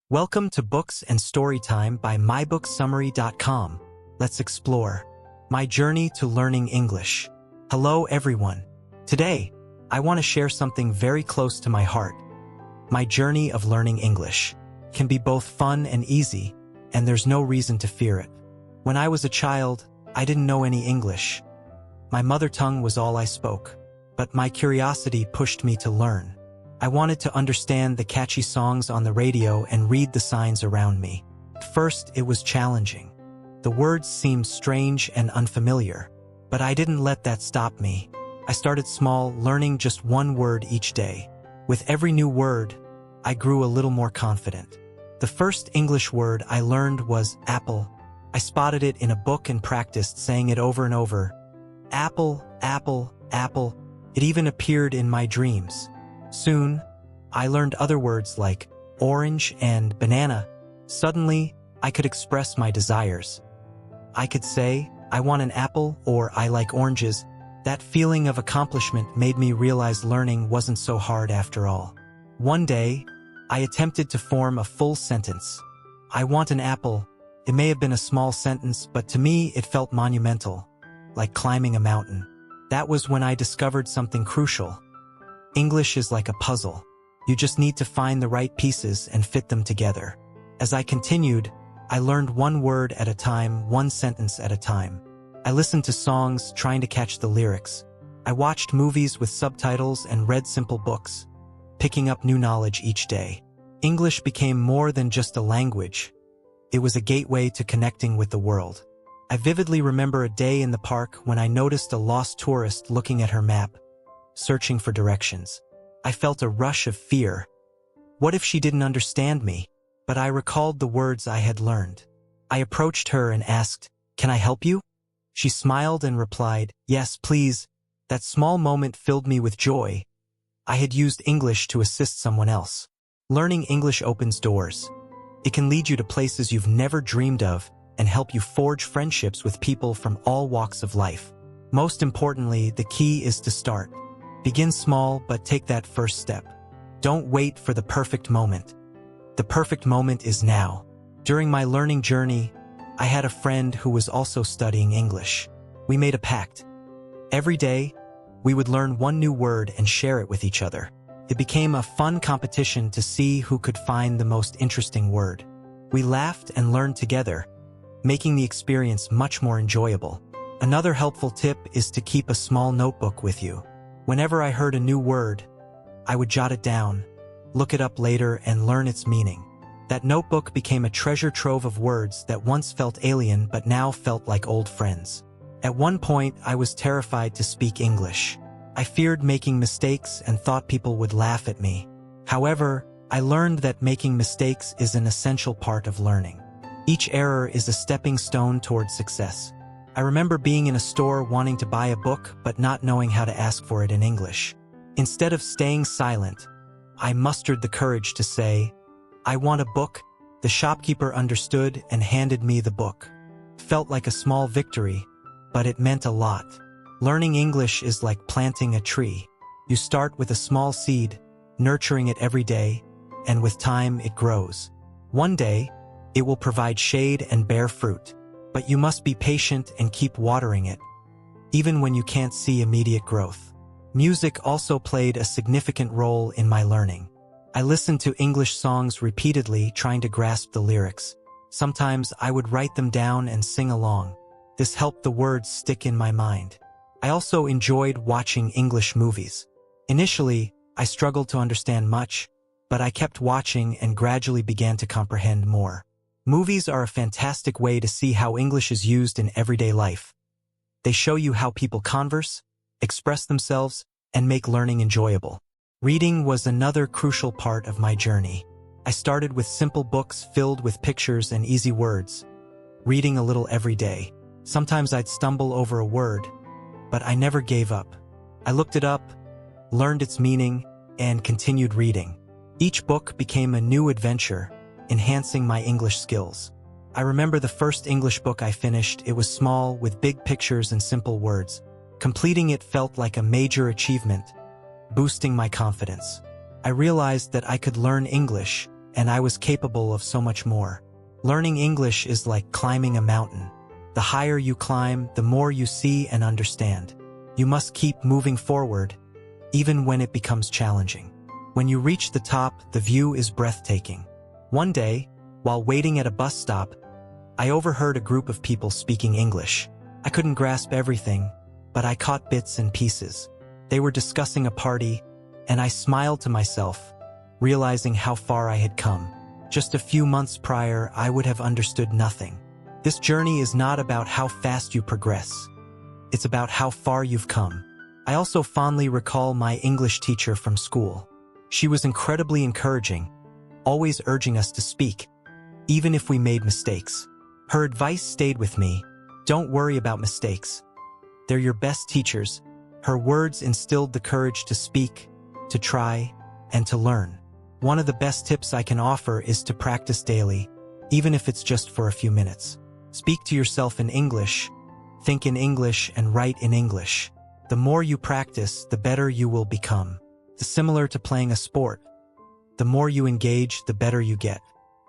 Welcome to Books and Storytime by mybooksummary.com. Let's explore my journey to learning English. Hello everyone. Today, I want to share something very close to my heart. My journey of learning English can be both fun and easy, and there's no reason to fear it. When I was a child, I didn't know any English. My mother tongue was all I spoke, but my curiosity pushed me to learn. I wanted to understand the catchy songs on the radio and read the signs around me. At first, it was challenging. The words seemed strange and unfamiliar, but I didn't let that stop me. I started small, learning just one word each day. With every new word, I grew a little more confident. The first English word I learned was apple. I spotted it in a book and practiced saying it over and over. Apple, apple, apple. It even appeared in my dreams. Soon, I learned other words like orange and banana. Suddenly, I could express my desires. I could say, I want an apple, or I like oranges. That feeling of accomplishment made me realize learning wasn't so hard after all. One day, I attempted to form a full sentence. I want an apple. It may have been a small sentence, but to me it felt monumental, like climbing a mountain. That was when I discovered something crucial. English is like a puzzle. You just need to find the right pieces and fit them together. As I continued, I learned one word at a time, one sentence at a time. I listened to songs, trying to catch the lyrics. I watched movies with subtitles and read simple books, picking up new knowledge each day. English became more than just a language. It was a gateway to connecting with the world. I vividly remember a day in the park when I noticed a lost tourist looking at her map, searching for directions. I felt a rush of fear. What if she didn't understand me? But I recalled the words I had learned. I approached her and asked, "Can I help you?" She smiled and replied, "Yes, please." That small moment filled me with joy. I had used English to assist someone else. Learning English opens doors. It can lead you to places you've never dreamed of and help you forge friendships with people from all walks of life. Most importantly, the key is to start. Begin small, but take that first step. Don't wait for the perfect moment. The perfect moment is now. During my learning journey, I had a friend who was also studying English. We made a pact. Every day, we would learn one new word and share it with each other. It became a fun competition to see who could find the most interesting word. We laughed and learned together, making the experience much more enjoyable. Another helpful tip is to keep a small notebook with you. Whenever I heard a new word, I would jot it down, look it up later, and learn its meaning. That notebook became a treasure trove of words that once felt alien but now felt like old friends. At one point, I was terrified to speak English. I feared making mistakes and thought people would laugh at me. However, I learned that making mistakes is an essential part of learning. Each error is a stepping stone towards success. I remember being in a store wanting to buy a book but not knowing how to ask for it in English. Instead of staying silent, I mustered the courage to say, "I want a book." The shopkeeper understood and handed me the book. It felt like a small victory, but it meant a lot. Learning English is like planting a tree. You start with a small seed, nurturing it every day, and with time it grows. One day, it will provide shade and bear fruit. But you must be patient and keep watering it, even when you can't see immediate growth. Music also played a significant role in my learning. I listened to English songs repeatedly, trying to grasp the lyrics. Sometimes I would write them down and sing along. This helped the words stick in my mind. I also enjoyed watching English movies. Initially, I struggled to understand much, but I kept watching and gradually began to comprehend more. Movies are a fantastic way to see how English is used in everyday life. They show you how people converse, express themselves, and make learning enjoyable. Reading was another crucial part of my journey. I started with simple books filled with pictures and easy words, reading a little every day. Sometimes I'd stumble over a word, but I never gave up. I looked it up, learned its meaning, and continued reading. Each book became a new adventure, enhancing my English skills. I remember the first English book I finished. It was small, with big pictures and simple words. Completing it felt like a major achievement, boosting my confidence. I realized that I could learn English and I was capable of so much more. Learning English is like climbing a mountain. The higher you climb, the more you see and understand. You must keep moving forward, even when it becomes challenging. When you reach the top, the view is breathtaking. One day, while waiting at a bus stop, I overheard a group of people speaking English. I couldn't grasp everything, but I caught bits and pieces. They were discussing a party, and I smiled to myself, realizing how far I had come. Just a few months prior, I would have understood nothing. This journey is not about how fast you progress. It's about how far you've come. I also fondly recall my English teacher from school. She was incredibly encouraging, always urging us to speak, even if we made mistakes. Her advice stayed with me. Don't worry about mistakes. They're your best teachers. Her words instilled the courage to speak, to try, and to learn. One of the best tips I can offer is to practice daily, even if it's just for a few minutes. Speak to yourself in English, think in English, and write in English. The more you practice, the better you will become. It's similar to playing a sport. The more you engage, the better you get.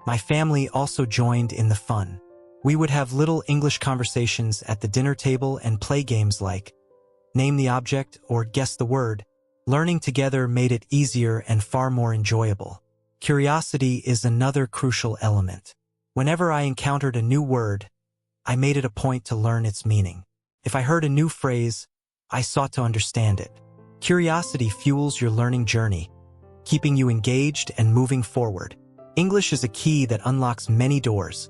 My family also joined in the fun. We would have little English conversations at the dinner table and play games like name the object or guess the word. Learning together made it easier and far more enjoyable. Curiosity is another crucial element. Whenever I encountered a new word, I made it a point to learn its meaning. If I heard a new phrase, I sought to understand it. Curiosity fuels your learning journey, keeping you engaged and moving forward. English is a key that unlocks many doors,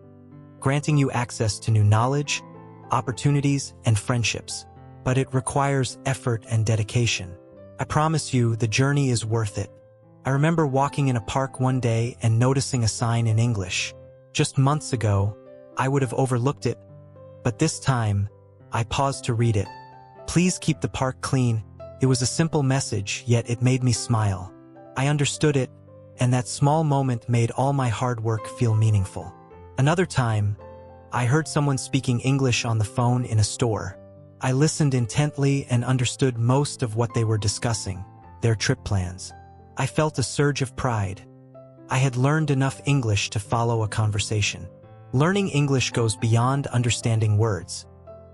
granting you access to new knowledge, opportunities, and friendships. But it requires effort and dedication. I promise you, the journey is worth it. I remember walking in a park one day and noticing a sign in English. Just months ago, I would have overlooked it, but this time, I paused to read it. Please keep the park clean. It was a simple message, yet it made me smile. I understood it, and that small moment made all my hard work feel meaningful. Another time, I heard someone speaking English on the phone in a store. I listened intently and understood most of what they were discussing, their trip plans. I felt a surge of pride. I had learned enough English to follow a conversation. Learning English goes beyond understanding words.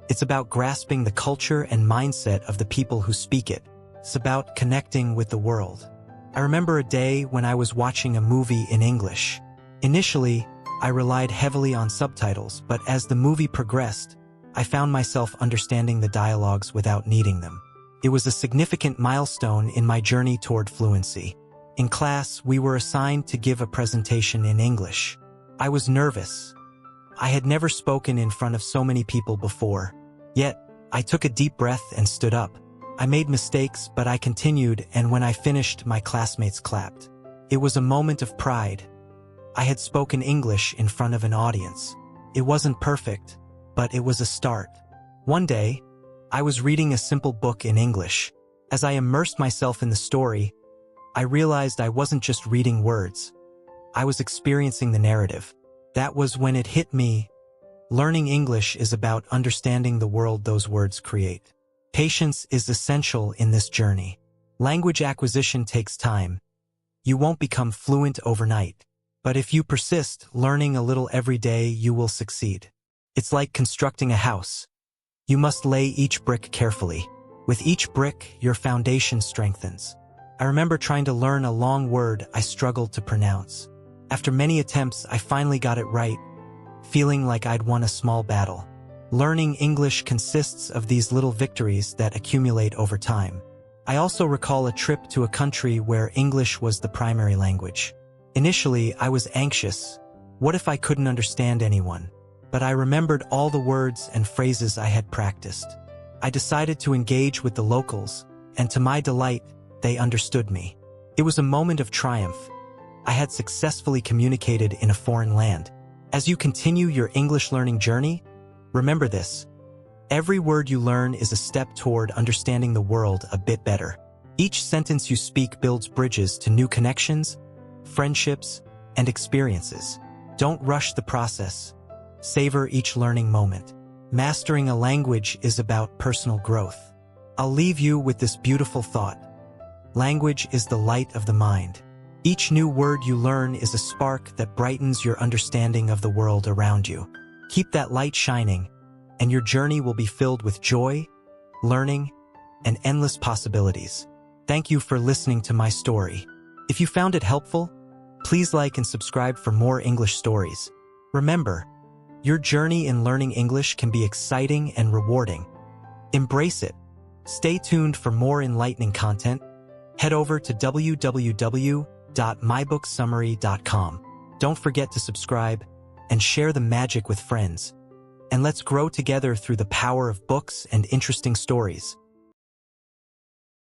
It's about grasping the culture and mindset of the people who speak it. It's about connecting with the world. I remember a day when I was watching a movie in English. Initially, I relied heavily on subtitles, but as the movie progressed, I found myself understanding the dialogues without needing them. It was a significant milestone in my journey toward fluency. In class, we were assigned to give a presentation in English. I was nervous. I had never spoken in front of so many people before. Yet, I took a deep breath and stood up. I made mistakes, but I continued, and when I finished, my classmates clapped. It was a moment of pride. I had spoken English in front of an audience. It wasn't perfect, but it was a start. One day, I was reading a simple book in English. As I immersed myself in the story, I realized I wasn't just reading words. I was experiencing the narrative. That was when it hit me. Learning English is about understanding the world those words create. Patience is essential in this journey. Language acquisition takes time. You won't become fluent overnight. But if you persist, learning a little every day, you will succeed. It's like constructing a house. You must lay each brick carefully. With each brick, your foundation strengthens. I remember trying to learn a long word I struggled to pronounce. After many attempts, I finally got it right, feeling like I'd won a small battle. Learning English consists of these little victories that accumulate over time. I also recall a trip to a country where English was the primary language. Initially, I was anxious. What if I couldn't understand anyone? But I remembered all the words and phrases I had practiced. I decided to engage with the locals, and to my delight, they understood me. It was a moment of triumph. I had successfully communicated in a foreign land. As you continue your English learning journey, remember this. Every word you learn is a step toward understanding the world a bit better. Each sentence you speak builds bridges to new connections, friendships, and experiences. Don't rush the process. Savor each learning moment. Mastering a language is about personal growth. I'll leave you with this beautiful thought. Language is the light of the mind. Each new word you learn is a spark that brightens your understanding of the world around you. Keep that light shining, and your journey will be filled with joy, learning, and endless possibilities. Thank you for listening to my story. If you found it helpful, please like and subscribe for more English stories. Remember, your journey in learning English can be exciting and rewarding. Embrace it. Stay tuned for more enlightening content. Head over to www.mybooksummary.com. Don't forget to subscribe and share the magic with friends. And let's grow together through the power of books and interesting stories.